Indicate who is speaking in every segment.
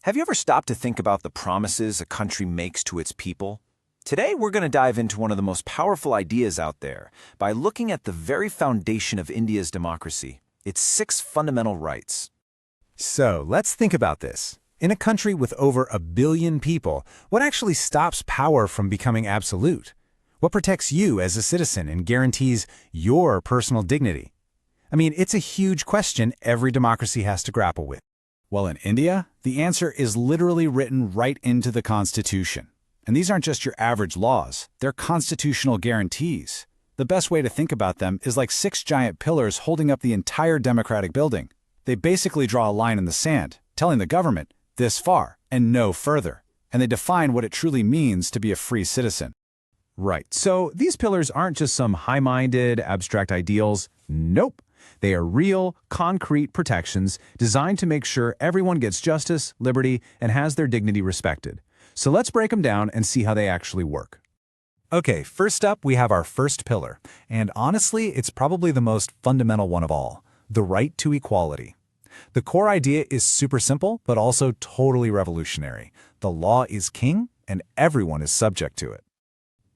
Speaker 1: Have you ever stopped to think about the promises a country makes to its people? Today, we're going to dive into one of the most powerful ideas out there by looking at the very foundation of India's democracy, its 6 fundamental rights.
Speaker 2: So, let's think about this. In a country with over 1 billion people, what actually stops power from becoming absolute? What protects you as a citizen and guarantees your personal dignity? I mean, it's a huge question every democracy has to grapple with. Well, in India, the answer is literally written right into the Constitution. And these aren't just your average laws, they're constitutional guarantees. The best way to think about them is like 6 giant pillars holding up the entire democratic building. They basically draw a line in the sand, telling the government, this far and no further. And they define what it truly means to be a free citizen. Right, so these pillars aren't just some high-minded, abstract ideals. Nope. They are real, concrete protections designed to make sure everyone gets justice, liberty, and has their dignity respected. So let's break them down and see how they actually work. Okay, first up, we have our first pillar. And honestly, it's probably the most fundamental one of all, the right to equality. The core idea is super simple, but also totally revolutionary. The law is king, and everyone is subject to it.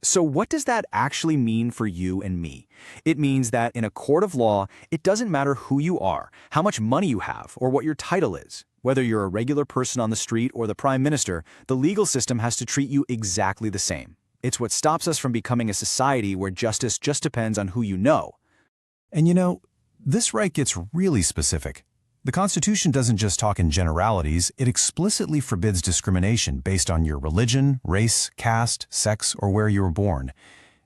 Speaker 1: So what does that actually mean for you and me? It means that in a court of law, it doesn't matter who you are, how much money you have, or what your title is. Whether you're a regular person on the street or the prime minister, the legal system has to treat you exactly the same. It's what stops us from becoming a society where justice just depends on who you know.
Speaker 2: And you know, this right gets really specific. The Constitution doesn't just talk in generalities, it explicitly forbids discrimination based on your religion, race, caste, sex, or where you were born.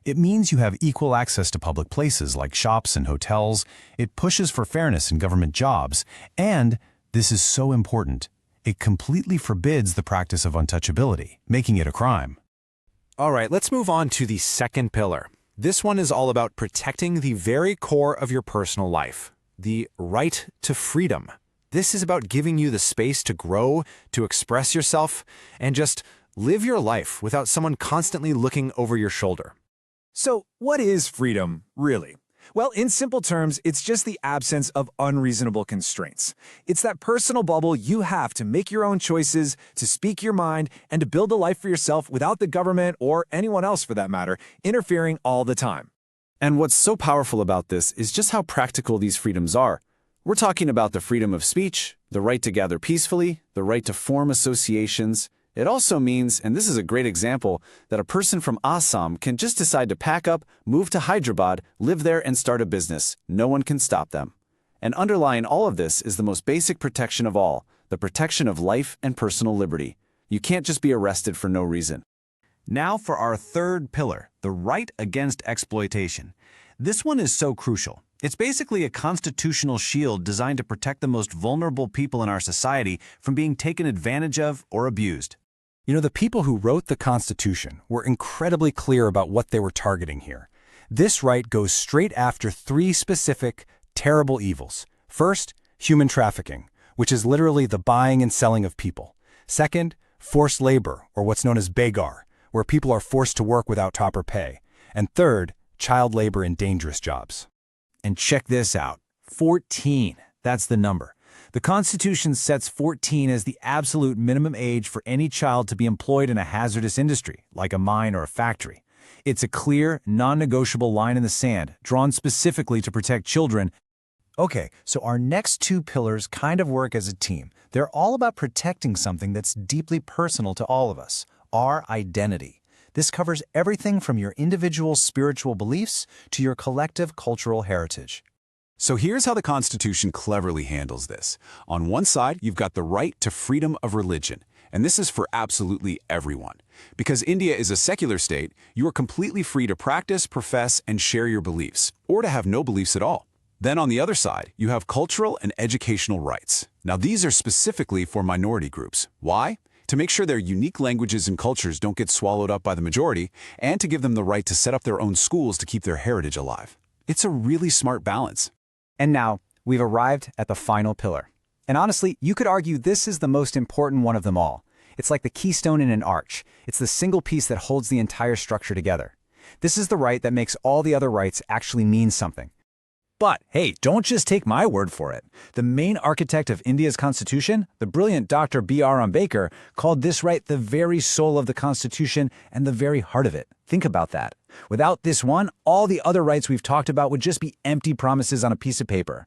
Speaker 2: It means you have equal access to public places like shops and hotels. It pushes for fairness in government jobs. And, this is so important, it completely forbids the practice of untouchability, making it a crime.
Speaker 3: All right, let's move on to the second pillar. This one is all about protecting the very core of your personal life. The right to freedom. This is about giving you the space to grow, to express yourself, and just live your life without someone constantly looking over your shoulder.
Speaker 4: So, what is freedom, really? Well, in simple terms, it's just the absence of unreasonable constraints. It's that personal bubble you have to make your own choices, to speak your mind, and to build a life for yourself without the government, or anyone else for that matter, interfering all the time.
Speaker 3: And what's so powerful about this is just how practical these freedoms are. We're talking about the freedom of speech, the right to gather peacefully, the right to form associations. It also means, and this is a great example, that a person from Assam can just decide to pack up, move to Hyderabad, live there, and start a business. No one can stop them. And underlying all of this is the most basic protection of all, the protection of life and personal liberty. You can't just be arrested for no reason.
Speaker 1: Now for our third pillar, the right against exploitation. This one is so crucial. It's basically a constitutional shield designed to protect the most vulnerable people in our society from being taken advantage of or abused.
Speaker 2: You know, the people who wrote the Constitution were incredibly clear about what they were targeting here. This right goes straight after 3 specific, terrible evils. First, human trafficking, which is literally the buying and selling of people. Second, forced labor, or what's known as begar, where people are forced to work without proper pay. And third, child labor in dangerous jobs.
Speaker 1: And check this out, 14, that's the number. The Constitution sets 14 as the absolute minimum age for any child to be employed in a hazardous industry, like a mine or a factory. It's a clear, non-negotiable line in the sand, drawn specifically to protect children. Okay, so our next 2 pillars kind of work as a team. They're all about protecting something that's deeply personal to all of us, our identity. This covers everything from your individual spiritual beliefs to your collective cultural heritage.
Speaker 5: So here's how the Constitution cleverly handles this. On one side, you've got the right to freedom of religion, and this is for absolutely everyone. Because India is a secular state, you are completely free to practice, profess, and share your beliefs, or to have no beliefs at all. Then on the other side, you have cultural and educational rights. Now these are specifically for minority groups. Why? To make sure their unique languages and cultures don't get swallowed up by the majority, and to give them the right to set up their own schools to keep their heritage alive. It's a really smart balance.
Speaker 6: And now, we've arrived at the final pillar. And honestly, you could argue this is the most important one of them all. It's like the keystone in an arch. It's the single piece that holds the entire structure together. This is the right that makes all the other rights actually mean something.
Speaker 1: But hey, don't just take my word for it. The main architect of India's constitution, the brilliant Dr. B.R. Ambedkar, called this right the very soul of the constitution and the very heart of it. Think about that. Without this one, all the other rights we've talked about would just be empty promises on a piece of paper.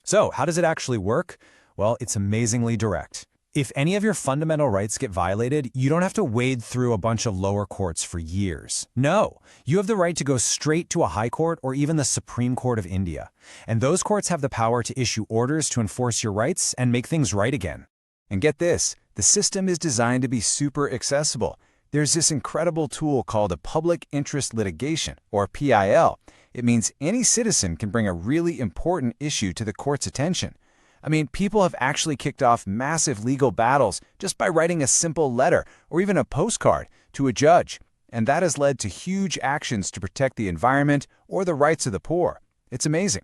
Speaker 2: So, how does it actually work? Well, it's amazingly direct. If any of your fundamental rights get violated, you don't have to wade through a bunch of lower courts for years. No, you have the right to go straight to a high court or even the Supreme Court of India. And those courts have the power to issue orders to enforce your rights and make things right again. And get this, the system is designed to be super accessible. There's this incredible tool called a public interest litigation, or PIL. It means any citizen can bring a really important issue to the court's attention. I mean, people have actually kicked off massive legal battles just by writing a simple letter or even a postcard to a judge, and that has led to huge actions to protect the environment or the rights of the poor. It's amazing.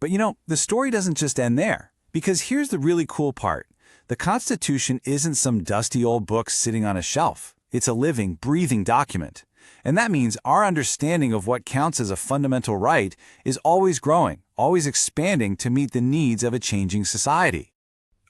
Speaker 3: But you know, the story doesn't just end there. Because here's the really cool part. The Constitution isn't some dusty old book sitting on a shelf. It's a living, breathing document. And that means our understanding of what counts as a fundamental right is always growing, always expanding to meet the needs of a changing society.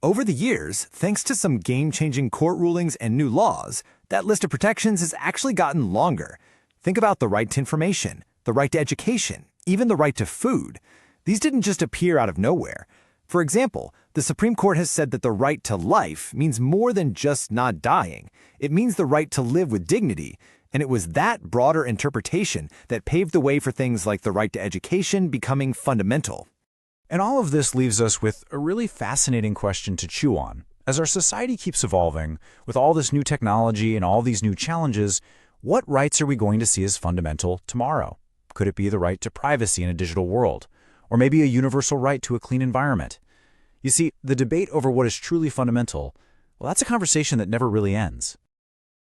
Speaker 1: Over the years, thanks to some game-changing court rulings and new laws, that list of protections has actually gotten longer. Think about the right to information, the right to education, even the right to food. These didn't just appear out of nowhere. For example, the Supreme Court has said that the right to life means more than just not dying. It means the right to live with dignity. And it was that broader interpretation that paved the way for things like the right to education becoming fundamental.
Speaker 2: And all of this leaves us with a really fascinating question to chew on. As our society keeps evolving, with all this new technology and all these new challenges, what rights are we going to see as fundamental tomorrow? Could it be the right to privacy in a digital world? Or maybe a universal right to a clean environment? You see, the debate over what is truly fundamental, well, that's a conversation that never really ends.